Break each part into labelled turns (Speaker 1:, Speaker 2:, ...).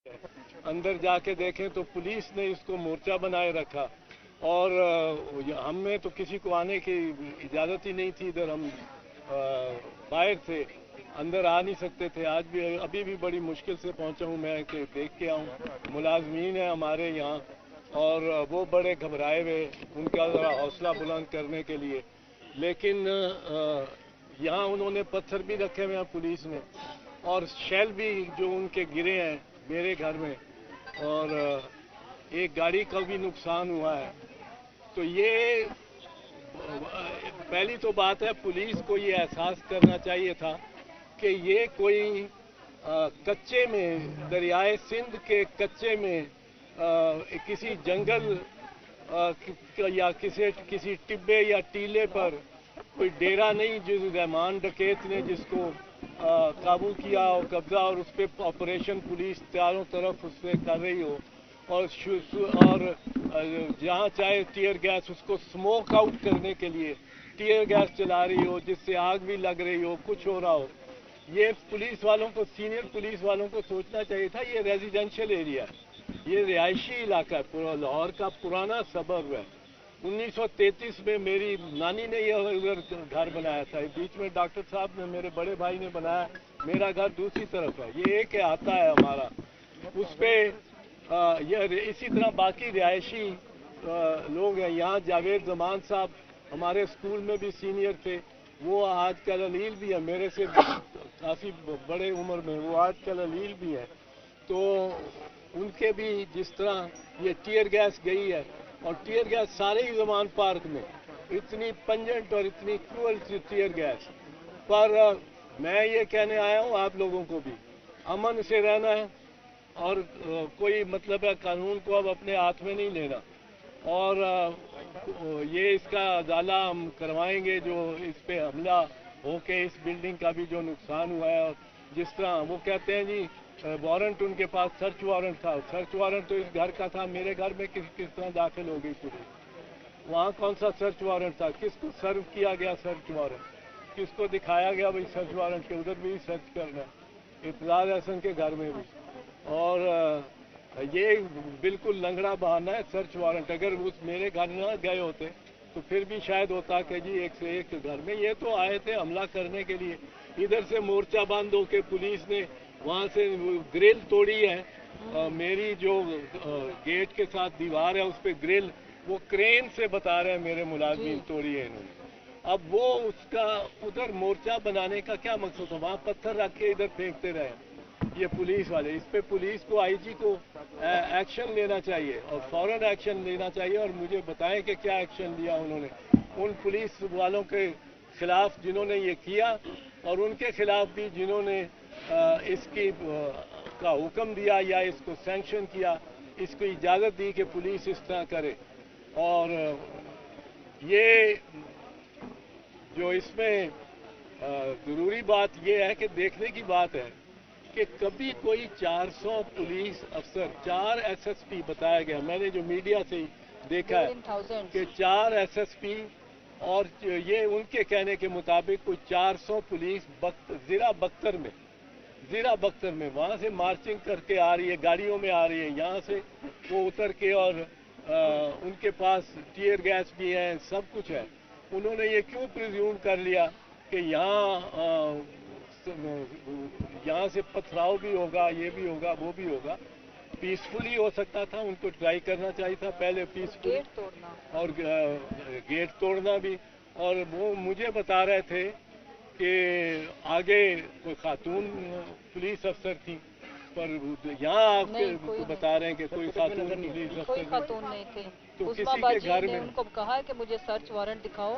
Speaker 1: अंदर जाके देखें तो पुलिस ने इसको मोर्चा बनाए रखा और हमें तो किसी को आने की इजाज़त ही नहीं थी। इधर हम बाहर थे, अंदर आ नहीं सकते थे। आज भी अभी भी बड़ी मुश्किल से पहुंचा हूं मैं कि देख के आऊं। मुलाजमीन है हमारे यहाँ और वो बड़े घबराए हुए, उनका ज़रा हौसला बुलंद करने के लिए। लेकिन यहाँ उन्होंने पत्थर भी रखे हुए हैं पुलिस ने, और शेल भी जो उनके गिरे हैं मेरे घर में, और एक गाड़ी का भी नुकसान हुआ है। तो ये पहली तो बात है, पुलिस को ये एहसास करना चाहिए था कि ये कोई कच्चे में, दरियाए सिंध के कच्चे में किसी जंगल या किसी टिब्बे या टीले पर कोई डेरा नहीं जिस रहमान डकैत ने जिसको काबू किया और कब्जा, और उस पर ऑपरेशन पुलिस चारों तरफ उससे कर रही हो, और जहाँ चाहे टीयर गैस उसको स्मोक आउट करने के लिए टीयर गैस चला रही हो, जिससे आग भी लग रही हो, कुछ हो रहा हो। ये पुलिस वालों को, सीनियर पुलिस वालों को सोचना चाहिए था। ये रेजिडेंशियल एरिया है, ये रिहायशी इलाका है, लाहौर का पुराना सबर्ब है। 1933 में मेरी नानी ने यह उधर घर बनाया था। बीच में डॉक्टर साहब ने, मेरे बड़े भाई ने बनाया। मेरा घर दूसरी तरफ है, ये एक आता है हमारा। उस पर यह इसी तरह बाकी रिहायशी लोग हैं। यहाँ जावेद जमान साहब हमारे स्कूल में भी सीनियर थे, वो आजकल अलील भी है, मेरे से काफ़ी बड़े उम्र में, वो आजकल अलील भी है। तो उनके भी जिस तरह ये टीयर गैस गई है, और टीयर गैस सारे ही जमान पार्क में इतनी पंजेंट और इतनी क्रूअल टीयर गैस। पर मैं ये कहने आया हूँ आप लोगों को भी, अमन से रहना है, और कोई मतलब है कानून को अब अपने हाथ में नहीं लेना। और ये इसका अदाला हम करवाएंगे, जो इस पे हमला होके इस बिल्डिंग का भी जो नुकसान हुआ है। और जिस तरह वो कहते हैं जी वारंट उनके पास, सर्च वारंट था, सर्च वारंट तो इस घर का था, मेरे घर में किस तरह दाखिल हो गई पुलिस? वहाँ कौन सा सर्च वारंट था? किसको सर्व किया गया सर्च वारंट? किसको दिखाया गया भाई सर्च वारंट के? उधर भी सर्च करना है, इब्तिदार हसन के घर में भी। और ये बिल्कुल लंगड़ा बहाना है सर्च वारंट। अगर उस मेरे घर न गए होते तो फिर भी शायद होता कि जी एक से एक घर में। ये तो आए थे हमला करने के लिए। इधर से मोर्चा बंद होके पुलिस ने वहाँ से ग्रिल तोड़ी है। मेरी जो गेट के साथ दीवार है उस पर ग्रिल वो क्रेन से बता रहे हैं मेरे मुलाजमीन तोड़ी है इन्होंने। अब वो उसका उधर मोर्चा बनाने का क्या मकसद था? वहाँ पत्थर रख के इधर फेंकते रहे ये पुलिस वाले। इस पे पुलिस को, आईजी को एक्शन लेना चाहिए, और फौरन एक्शन लेना चाहिए। और मुझे बताएं कि क्या एक्शन लिया उन्होंने उन पुलिस वालों के खिलाफ जिन्होंने ये किया, और उनके खिलाफ भी जिन्होंने इसकी का हुक्म दिया या इसको सैंक्शन किया, इसको इजाज़त दी कि पुलिस इस तरह करे। और ये जो इसमें ज़रूरी बात यह है कि देखने की बात है कि कभी कोई 400 पुलिस अफसर, 4 एसएसपी बताया गया, मैंने जो मीडिया से देखा है कि 4 एसएसपी, और ये उनके कहने के मुताबिक कोई 400 पुलिस ज़ीरा बख्तर में वहाँ से मार्चिंग करके आ रही है, गाड़ियों में आ रही है। यहाँ से वो उतर के, और उनके पास टीयर गैस भी है, सब कुछ है। उन्होंने ये क्यों प्रिज्यूम कर लिया कि यहाँ से पथराव भी होगा, ये भी होगा, वो भी होगा? पीसफुली हो सकता था, उनको ट्राई करना चाहिए था पहले पीसफुल,
Speaker 2: गेट तोड़ना
Speaker 1: और गेट तोड़ना भी। और वो मुझे बता रहे थे कि आगे कोई खातून पुलिस अफसर थी, पर यहाँ आपके बता रहे हैं कि कोई खातून पुलिस अफसर,
Speaker 2: कोई खातून नहीं थी।
Speaker 1: तो
Speaker 2: उस्मा
Speaker 1: किसी के
Speaker 2: बाजी
Speaker 1: घर
Speaker 2: ने
Speaker 1: में
Speaker 2: उनको कहा कि मुझे सर्च वारंट दिखाओ,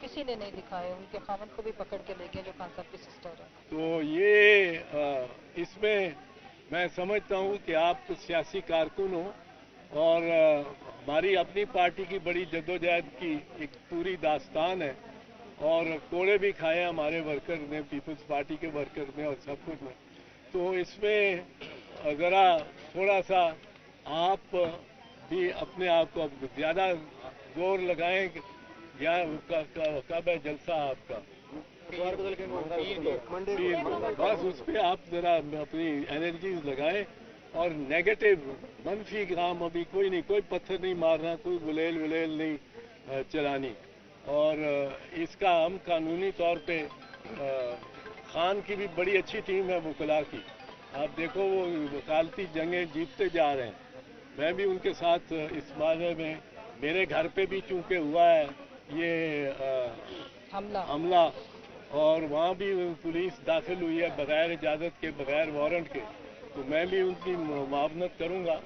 Speaker 2: किसी ने नहीं दिखाया। उनके खामद को भी पकड़ के ले गए जो खान साहब की सिस्टर है।
Speaker 1: तो ये इसमें मैं समझता हूँ कि आप तो सियासी कारकुन हो, और हमारी अपनी पार्टी की बड़ी जद्दोजहद की एक पूरी दास्तान है, और कोड़े भी खाए हमारे वर्कर ने, पीपल्स पार्टी के वर्कर ने, और सब कुछ ने। तो इसमें ज़रा थोड़ा सा आप भी अपने आप को ज़्यादा जोर लगाएं। या कब है जलसा आपका? बस उस पर आप ज़रा अपनी एनर्जीज लगाएं, اور نیگیٹو منفی کام ابھی کوئی نہیں, کوئی پتھر نہیں مارنا, کوئی گلیل ولیل نہیں چلانی. اور اس کا ہم قانونی طور پہ خان کی بھی بڑی اچھی ٹیم ہے وکلا کی. آپ دیکھو وہ وکالتی جنگیں جیتتے جا رہے ہیں. میں بھی ان کے ساتھ اس بارے میں, میرے گھر پہ بھی چونکہ ہوا ہے یہ حملہ, اور وہاں بھی پولیس داخل ہوئی ہے بغیر اجازت کے, بغیر وارنٹ کے, تو میں بھی ان کی معاونت کروں گا.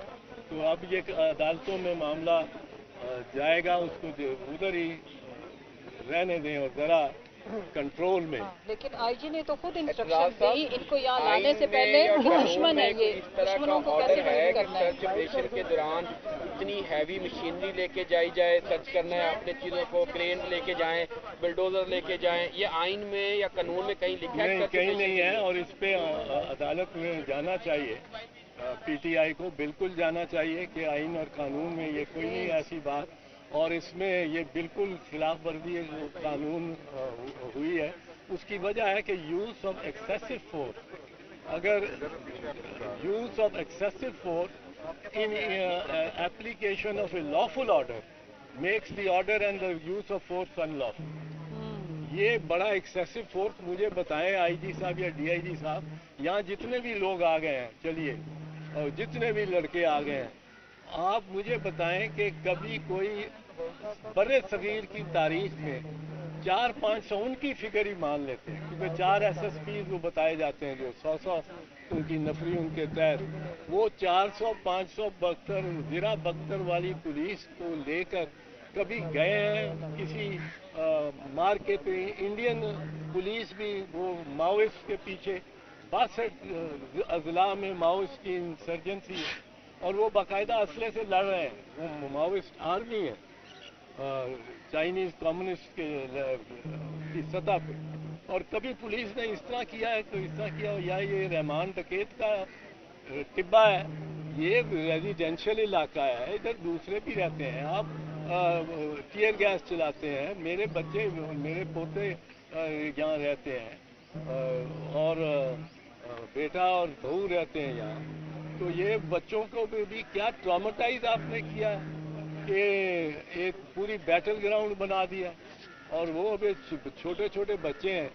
Speaker 1: تو اب یہ عدالتوں میں معاملہ جائے گا, اس کو ادھر ہی رہنے دیں اور ذرا کنٹرول میں.
Speaker 2: لیکن آئی جی نے تو خود انسٹرکشن دی ان کو یہاں لانے سے پہلے دشمن ہے, یہ دشمنوں کو کیسے ڈیل کرنا ہے.
Speaker 3: سرچ آپریشن کے دوران اتنی ہیوی مشینری لے کے جائی جائے, سرچ کرنا ہے اپنے چیزوں کو, کرین لے کے جائیں, بلڈوزر لے کے جائیں, یہ آئین میں یا قانون میں کہیں لکھا ہے؟
Speaker 1: کہیں نہیں ہے, اور اس پہ عدالت میں جانا چاہیے. پی ٹی آئی کو بالکل جانا چاہیے کہ آئین اور قانون میں یہ کوئی نہیں ایسی بات, اور اس میں یہ بالکل خلاف ورزی قانون ہوئی ہے. اس کی وجہ ہے کہ یوز آف ایکسیسو فورس, اگر use of excessive force in application of a lawful order makes the order and the use of force in lawful. یہ بڑا ایکسیسو فورس مجھے بتائیں آئی جی صاحب یا ڈی آئی جی صاحب, یہاں جتنے بھی لوگ آ گئے ہیں, چلیے, اور جتنے بھی لڑکے آ گئے ہیں, آپ مجھے بتائیں کہ کبھی کوئی بر صغیر کی تاریخ میں 400-500 ان کی فگر ہی مان لیتے ہیں, کیونکہ 4 ایس ایس پیز وہ بتائے جاتے ہیں جو 100 ان کی نفری ان کے تحت, وہ 400-500 بختر زرہ بختر والی پولیس کو لے کر کبھی گئے ہیں کسی مارکیٹ. انڈین پولیس بھی وہ ماؤسٹ کے پیچھے 62 اضلاع میں ماؤسٹ کی انسرجنسی ہے, اور وہ باقاعدہ اسلحے سے لڑ رہے ہیں. وہ ماؤسٹ آرمی ہے چائنیز کمیونسٹ کی سطح پہ, اور کبھی پولیس نے اس طرح کیا ہے تو اس طرح کیا, یا یہ رحمان ڈکیت کا ٹبہ ہے, یہ ریزیڈینشل علاقہ ہے, ادھر دوسرے بھی رہتے ہیں. آپ ٹیئر گیس چلاتے ہیں, میرے بچے میرے پوتے یہاں رہتے ہیں, اور بیٹا اور بہو رہتے ہیں یہاں. تو یہ بچوں کو بھی کیا ٹراماٹائز آپ نے کیا کہ ایک پوری بیٹل گراؤنڈ بنا دیا, اور وہ ابھی چھوٹے چھوٹے بچے ہیں.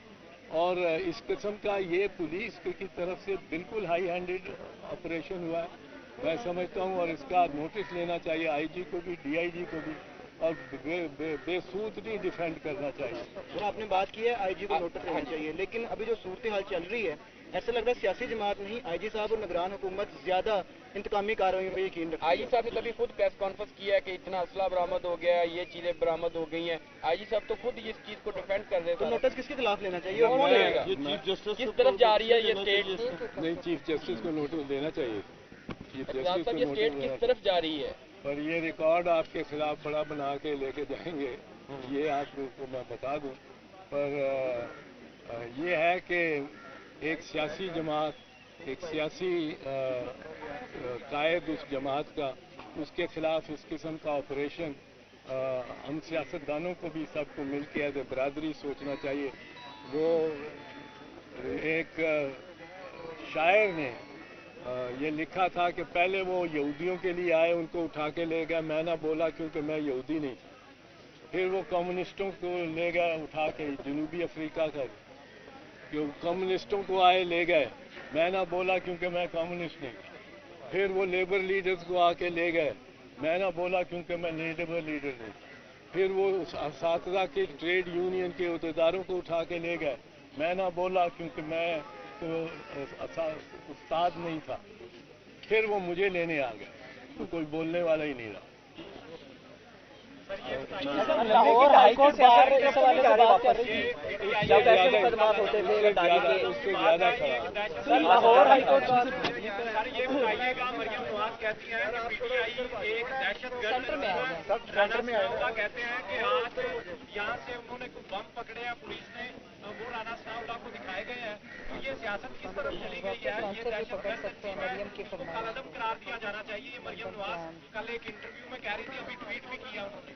Speaker 1: اور اس قسم کا یہ پولیس کی طرف سے بالکل ہائی ہینڈڈ آپریشن ہوا ہے میں سمجھتا ہوں, اور اس کا نوٹس لینا چاہیے آئی جی کو بھی, ڈی آئی جی کو بھی, اور بے سود نہیں ڈیفینڈ کرنا چاہیے.
Speaker 4: آپ نے بات کی ہے آئی جی کو نوٹس لینا چاہیے, لیکن ابھی جو صورتحال چل رہی ہے ایسا لگ رہا ہے سیاسی جماعت نہیں, آئی جی صاحب اور نگران حکومت زیادہ انتقامی کارروائیوں پہ یقین رکھتے ہیں.
Speaker 3: آئی جی صاحب نے تبھی خود پریس کانفرنس کیا ہے کہ اتنا اسلحہ برآمد ہو گیا ہے, یہ چیزیں برآمد ہو گئی ہیں. آئی جی صاحب تو خود اس چیز کو ڈیفینڈ کر رہے
Speaker 4: تو
Speaker 3: تھے.
Speaker 4: نوٹس کس کے خلاف لینا چاہیے
Speaker 3: کون
Speaker 4: اور
Speaker 3: لے گا؟ کس طرف جا رہی ہے یہ اسٹیٹ؟
Speaker 1: نہیں, چیف جسٹس کو نوٹس دینا چاہیے. چیف
Speaker 3: صاحب
Speaker 1: جسٹس کو
Speaker 3: یہ
Speaker 1: نوٹس
Speaker 3: اسٹیٹ
Speaker 1: دینا
Speaker 3: کس طرف جا رہی ہے؟
Speaker 1: پر یہ ریکارڈ آپ کے خلاف بڑا بنا کے لے کے جائیں گے, یہ آپ کو میں بتا دوں. پر یہ ہے کہ ایک سیاسی جماعت, ایک سیاسی قائد اس جماعت کا, اس کے خلاف اس قسم کا آپریشن ہم سیاستدانوں کو بھی سب کو مل کے ایز اے برادری سوچنا چاہیے. وہ ایک شاعر نے یہ لکھا تھا کہ پہلے وہ یہودیوں کے لیے آئے, ان کو اٹھا کے لے گئے, میں نہ بولا کیونکہ میں یہودی نہیں. پھر وہ کمیونسٹوں کو لے گئے اٹھا کے جنوبی افریقہ کا, کہ کمیونسٹوں کو آئے لے گئے, میں نہ بولا کیونکہ میں کمیونسٹ نہیں. پھر وہ لیبر لیڈرز کو آ کے لے گئے, میں نہ بولا کیونکہ میں لیبر لیڈر نہیں. پھر وہ اساتذہ کے ٹریڈ یونین کے عہدیداروں کو اٹھا کے لے گئے, میں نہ بولا کیونکہ میں استاد نہیں تھا. پھر وہ مجھے لینے آ گئے, تو کوئی بولنے والا ہی نہیں رہا.
Speaker 4: لاہور ہائی کورٹ باہر اس حوالے سے بات کر رہی تھی جب ایسے مقدمات ہوتے تھے
Speaker 1: اس سے زیادہ خراب.
Speaker 4: لاہور ہائی کورٹ
Speaker 5: سر یہ بتائیے گا, مریم نواز کہتی ہیں کہ پی ٹی آئی ایک دہشت گرد رانا ثناءاللہ کہتے ہیں کہ آج یہاں سے انہوں نے کوئی بم پکڑے ہیں پولیس نے, وہ رانا ثناءاللہ کو دکھائے گئے ہیں. یہ سیاست کس طرف چلی گئی ہے, یہ دہشت گرد کو کالعدم قرار دیا جانا چاہیے. یہ مریم نواز کل ایک انٹرویو میں کہہ رہی تھی, ابھی ٹویٹ بھی کیا انہوں نے.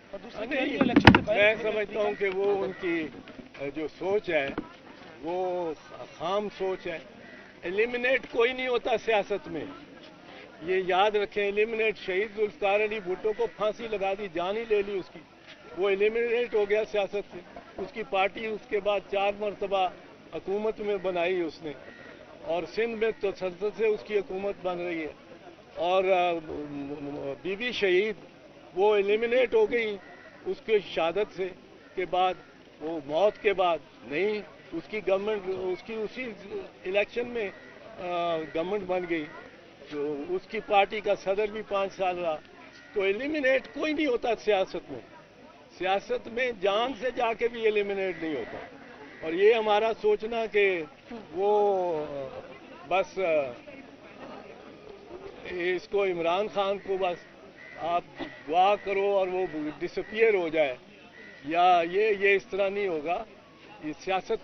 Speaker 1: میں سمجھتا ہوں کہ وہ ان کی جو سوچ ہے وہ خام سوچ ہے. ایلیمنیٹ کوئی نہیں ہوتا سیاست میں, ये याद रखें, एलिमिनेट शहीद जुल्फकार अली भुट्टो को फांसी लगा दी, जान ही ले ली उसकी, वो एलिमिनेट हो गया सियासत से। उसकी पार्टी उसके बाद 4 मरतबा हुकूमत में बनाई उसने, और सिंध में तो संसद से उसकी हुकूमत बन रही है। और बीबी शहीद वो एलिमिनेट हो गई उसके शहादत से के बाद, वो मौत के बाद नहीं, उसकी गवर्नमेंट उसकी उसी इलेक्शन में गवर्नमेंट बन गई, तो उसकी पार्टी का सदर भी 5 साल रहा। तो एलिमिनेट कोई नहीं होता सियासत में, सियासत में जान से जाके भी एलिमिनेट नहीं होता। और ये हमारा सोचना कि वो बस इसको इमरान खान को बस आप दुआ करो और वो डिसअपियर हो जाए, या ये इस तरह नहीं होगा। ये सियासत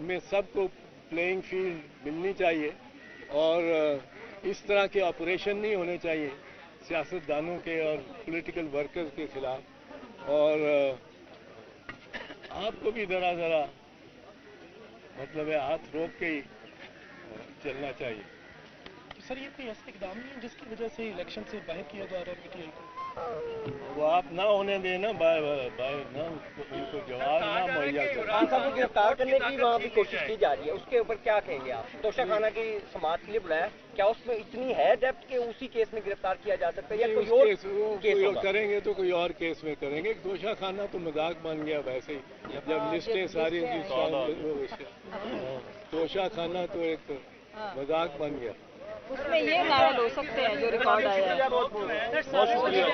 Speaker 1: में सबको प्लेइंग फील्ड मिलनी चाहिए, और इस तरह के ऑपरेशन नहीं होने चाहिए सियासतदानों के और पॉलिटिकल वर्कर्स के खिलाफ। और आपको भी ज़रा मतलब है हाथ रोक के ही चलना चाहिए।
Speaker 6: तो सर ये कोई ऐसा इकदाम नहीं है जिसकी वजह से इलेक्शन से बाहर किया जा रहा है पीटीआई को?
Speaker 1: वो आप ना होने देना, ना उनको जवाब ना मुहैया करें।
Speaker 7: खान साहब को गिरफ्तार करने की वहाँ भी कोशिश की जा रही है, उसके ऊपर क्या कहेंगे आप? तोशा खाना की समाअत के लिए बुलाया, क्या उसमें इतनी है डेप्थ कि उसी केस में गिरफ्तार किया जा सकता है, या कोई और केस होगा?
Speaker 1: करेंगे तो कोई और केस में करेंगे। तोशा खाना तो मजाक बन गया वैसे ही, जब लिस्टें सारी तोशा खाना तो एक मजाक बन गया।
Speaker 2: उसमें ये घायल हो सकते हैं जो रिकॉर्ड आया है।
Speaker 1: बहुत शुक्रिया।